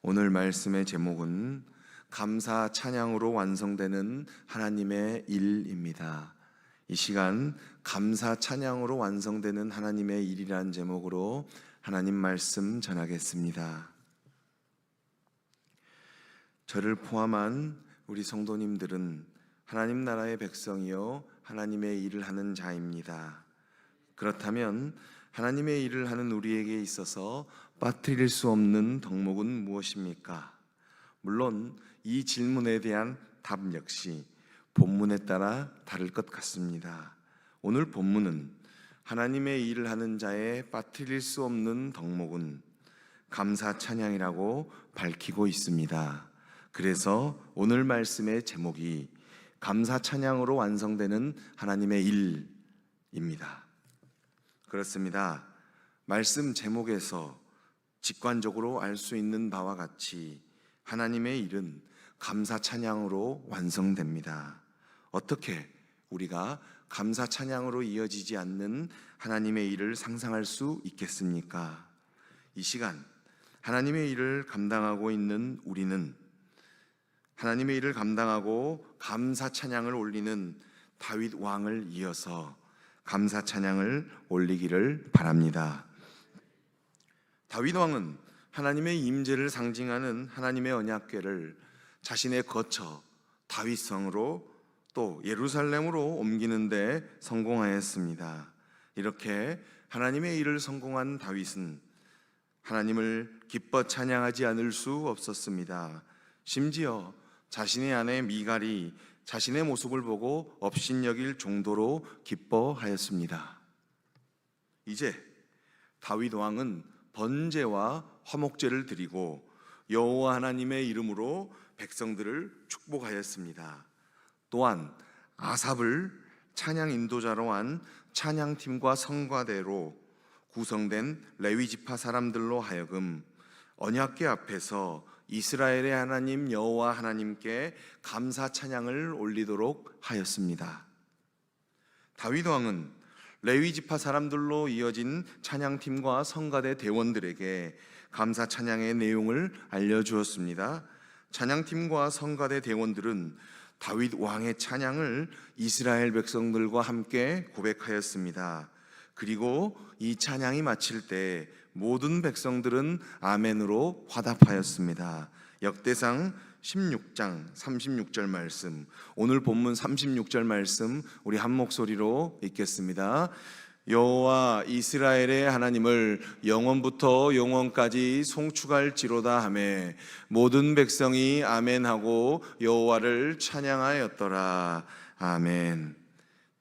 오늘 말씀의 제목은 감사 찬양으로 완성되는 하나님의 일입니다. 이 시간 감사 찬양으로 완성되는 하나님의 일이라는 제목으로 하나님 말씀 전하겠습니다. 저를 포함한 우리 성도님들은 하나님 나라의 백성이요 하나님의 일을 하는 자입니다. 그렇다면 하나님의 일을 하는 우리에게 있어서 빠뜨릴 수 없는 덕목은 무엇입니까? 물론 이 질문에 대한 답 역시 본문에 따라 다를 것 같습니다. 오늘 본문은 하나님의 일을 하는 자의 빠뜨릴 수 없는 덕목은 감사 찬양이라고 밝히고 있습니다. 그래서 오늘 말씀의 제목이 감사 찬양으로 완성되는 하나님의 일입니다. 그렇습니다. 말씀 제목에서 직관적으로 알 수 있는 바와 같이 하나님의 일은 감사 찬양으로 완성됩니다. 어떻게 우리가 감사 찬양으로 이어지지 않는 하나님의 일을 상상할 수 있겠습니까? 이 시간 하나님의 일을 감당하고 있는 우리는 하나님의 일을 감당하고 감사 찬양을 올리는 다윗 왕을 이어서 감사 찬양을 올리기를 바랍니다. 다윗 왕은 하나님의 임재를 상징하는 하나님의 언약궤를 자신의 거처 다윗성으로 또 예루살렘으로 옮기는 데 성공하였습니다. 이렇게 하나님의 일을 성공한 다윗은 하나님을 기뻐 찬양하지 않을 수 없었습니다. 심지어 자신의 아내 미갈이 자신의 모습을 보고 업신여길 정도로 기뻐하였습니다. 이제 다윗 왕은 번제와 화목제를 드리고 여호와 하나님의 이름으로 백성들을 축복하였습니다. 또한 아삽을 찬양 인도자로 한 찬양팀과 성가대로 구성된 레위 지파 사람들로 하여금 언약궤 앞에서 이스라엘의 하나님 여호와 하나님께 감사 찬양을 올리도록 하였습니다. 다윗 왕은 레위 지파 사람들로 이어진 찬양팀과 성가대 대원들에게 감사 찬양의 내용을 알려주었습니다. 찬양팀과 성가대 대원들은 다윗 왕의 찬양을 이스라엘 백성들과 함께 고백하였습니다. 그리고 이 찬양이 마칠 때 모든 백성들은 아멘으로 화답하였습니다. 역대상 16장 36절 말씀, 오늘 본문 36절 말씀 우리 한 목소리로 읽겠습니다. 여호와 이스라엘의 하나님을 영원부터 영원까지 송축할지로다 하매 모든 백성이 아멘하고 여호와를 찬양하였더라. 아멘.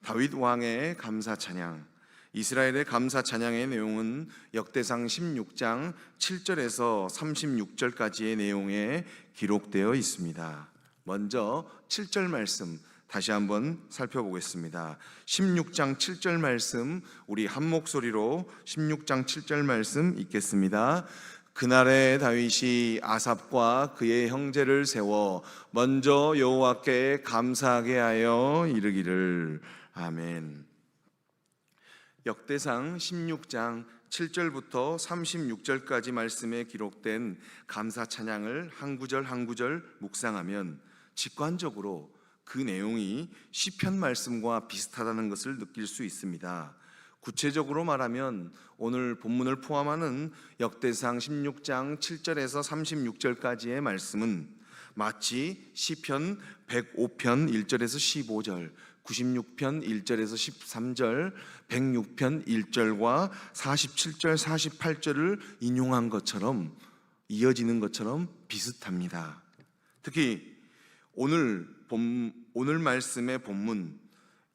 다윗 왕의 감사 찬양, 이스라엘의 감사 찬양의 내용은 역대상 16장 7절에서 36절까지의 내용에 기록되어 있습니다. 먼저 7절 말씀 다시 한번 살펴보겠습니다. 16장 7절 말씀 우리 한 목소리로 16장 7절 말씀 읽겠습니다. 그날에 다윗이 아삽과 그의 형제를 세워 먼저 여호와께 감사하게 하여 이르기를 아멘. 역대상 16장 7절부터 36절까지 말씀에 기록된 감사 찬양을 한 구절 한 구절 묵상하면 직관적으로 그 내용이 시편 말씀과 비슷하다는 것을 느낄 수 있습니다. 구체적으로 말하면 오늘 본문을 포함하는 역대상 16장 7절에서 36절까지의 말씀은 마치 시편 105편 1절에서 15절, 96편 1절에서 13절, 106편 1절과 47절, 48절을 인용한 것처럼 이어지는 것처럼 비슷합니다. 특히 오늘 말씀의 본문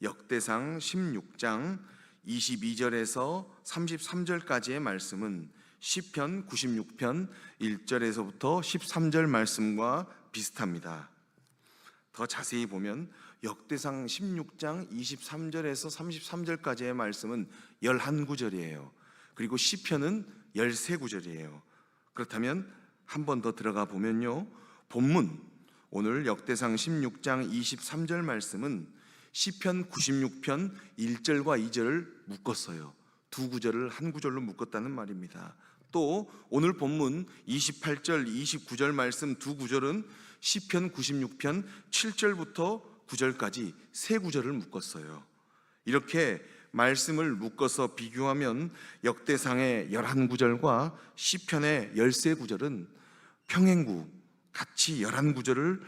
역대상 16장 22절에서 33절까지의 말씀은 시편 96편 1절에서부터 13절 말씀과 비슷합니다. 더 자세히 보면 역대상 16장 23절에서 33절까지의 말씀은 11구절이에요. 그리고 시편은 13구절이에요. 그렇다면 한 번 더 들어가 보면요, 본문 오늘 역대상 16장 23절 말씀은 시편 96편 1절과 2절을 묶었어요. 두 구절을 한 구절로 묶었다는 말입니다. 또 오늘 본문 28절, 29절 말씀 두 구절은 시편 96편 7절부터 9절까지 세 구절을 묶었어요. 이렇게 말씀을 묶어서 비교하면 역대상의 11구절과 시편의 13구절은 평행구, 같이 11구절을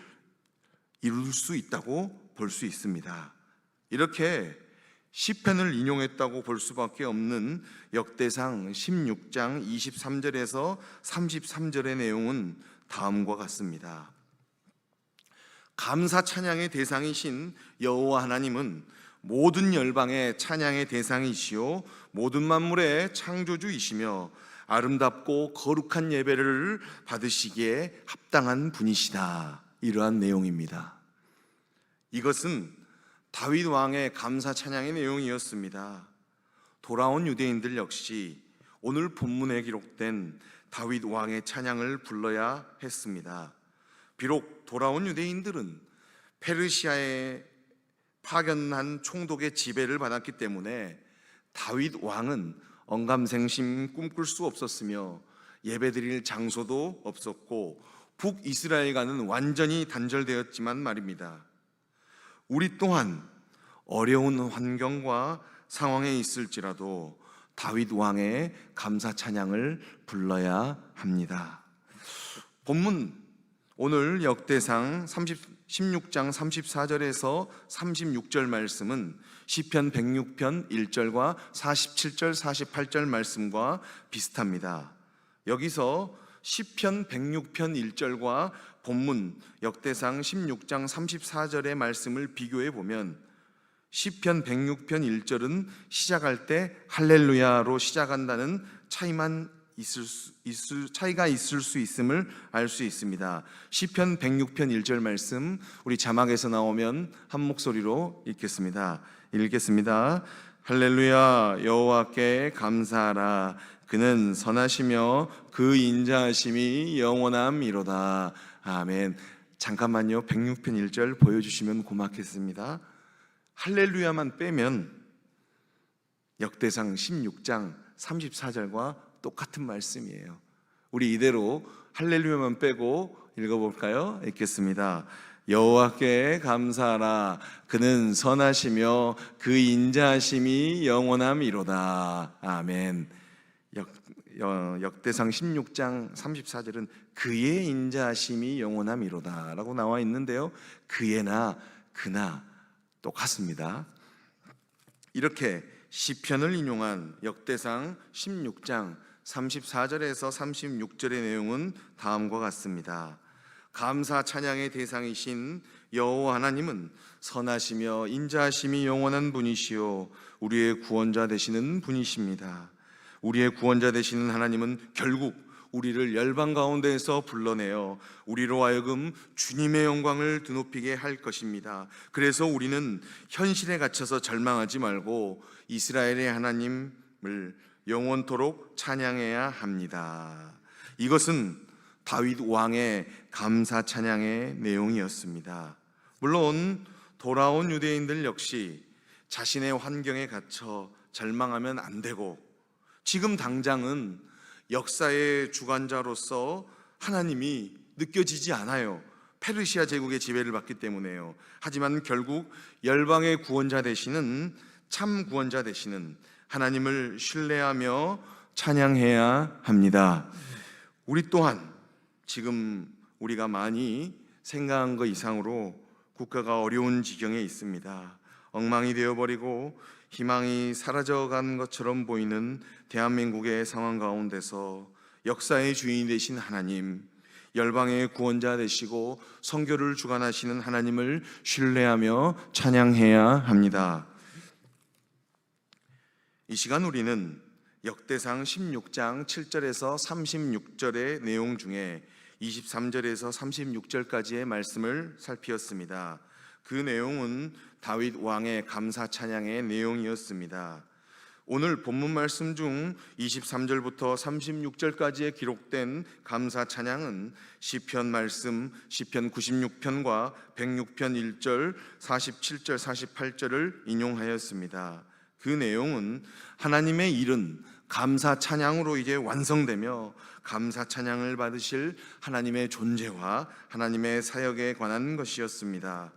이룰 수 있다고 볼 수 있습니다. 이렇게 시편을 인용했다고 볼 수밖에 없는 역대상 16장 23절에서 33절의 내용은 다음과 같습니다. 감사 찬양의 대상이신 여호와 하나님은 모든 열방의 찬양의 대상이시요 모든 만물의 창조주이시며 아름답고 거룩한 예배를 받으시기에 합당한 분이시다. 이러한 내용입니다. 이것은 다윗 왕의 감사 찬양의 내용이었습니다. 돌아온 유대인들 역시 오늘 본문에 기록된 다윗 왕의 찬양을 불러야 했습니다. 비록 돌아온 유대인들은 페르시아에 파견한 총독의 지배를 받았기 때문에 다윗 왕은 언감생심 꿈꿀 수 없었으며 예배드릴 장소도 없었고 북이스라엘과는 완전히 단절되었지만 말입니다. 우리 또한 어려운 환경과 상황에 있을지라도 다윗 왕의 감사 찬양을 불러야 합니다. 본문 오늘 역대상 16장 34절에서 36절 말씀은 시편 106편 1절과 47절 48절 말씀과 비슷합니다. 여기서 시편 106편 1절과 본문 역대상 16장 34절의 말씀을 비교해 보면 시편 106편 1절은 시작할 때 할렐루야로 시작한다는 차이가 있을 수 있음을 알 수 있습니다. 시편 106편 1절 말씀 우리 자막에서 나오면 한 목소리로 읽겠습니다. 할렐루야 여호와께 감사하라. 그는 선하시며 그 인자하심이 영원함이로다. 아멘. 잠깐만요. 106편 1절 보여주시면 고맙겠습니다. 할렐루야만 빼면 역대상 16장 34절과 똑같은 말씀이에요. 우리 이대로 할렐루야만 빼고 읽어볼까요? 읽겠습니다. 여호와께 감사하라. 그는 선하시며 그 인자하심이 영원함이로다. 아멘. 역대상 16장 34절은 그의 인자하심이 영원함이로다 라고 나와 있는데요, 그에나 그나 똑같습니다. 이렇게 시편을 인용한 역대상 16장 34절에서 36절의 내용은 다음과 같습니다. 감사 찬양의 대상이신 여호와 하나님은 선하시며 인자하심이 영원한 분이시요 우리의 구원자 되시는 분이십니다. 우리의 구원자 되시는 하나님은 결국 우리를 열방 가운데에서 불러내어 우리로 하여금 주님의 영광을 드높이게 할 것입니다. 그래서 우리는 현실에 갇혀서 절망하지 말고 이스라엘의 하나님을 영원토록 찬양해야 합니다. 이것은 다윗 왕의 감사 찬양의 내용이었습니다. 물론 돌아온 유대인들 역시 자신의 환경에 갇혀 절망하면 안 되고, 지금 당장은 역사의 주관자로서 하나님이 느껴지지 않아요. 페르시아 제국의 지배를 받기 때문에요. 하지만 결국 열방의 구원자 되시는, 참 구원자 되시는 하나님을 신뢰하며 찬양해야 합니다. 우리 또한 지금 우리가 많이 생각한 것 이상으로 국가가 어려운 지경에 있습니다. 엉망이 되어버리고 희망이 사라져간 것처럼 보이는 대한민국의 상황 가운데서 역사의 주인이 되신 하나님, 열방의 구원자 되시고 선교를 주관하시는 하나님을 신뢰하며 찬양해야 합니다. 이 시간 우리는 역대상 16장 7절에서 36절의 내용 중에 23절에서 36절까지의 말씀을 살피었습니다. 그 내용은 다윗 왕의 감사 찬양의 내용이었습니다. 오늘 본문 말씀 중 23절부터 36절까지에 기록된 감사 찬양은 시편 말씀 시편 96편과 106편 1절, 47절, 48절을 인용하였습니다. 그 내용은 하나님의 일은 감사 찬양으로 이제 완성되며 감사 찬양을 받으실 하나님의 존재와 하나님의 사역에 관한 것이었습니다.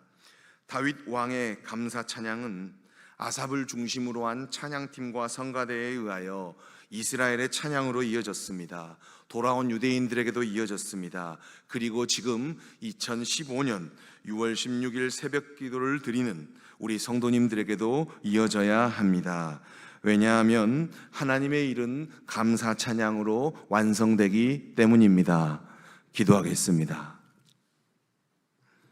다윗 왕의 감사 찬양은 아삽을 중심으로 한 찬양팀과 성가대에 의하여 이스라엘의 찬양으로 이어졌습니다. 돌아온 유대인들에게도 이어졌습니다. 그리고 지금 2015년 6월 16일 새벽 기도를 드리는 우리 성도님들에게도 이어져야 합니다. 왜냐하면 하나님의 일은 감사 찬양으로 완성되기 때문입니다. 기도하겠습니다.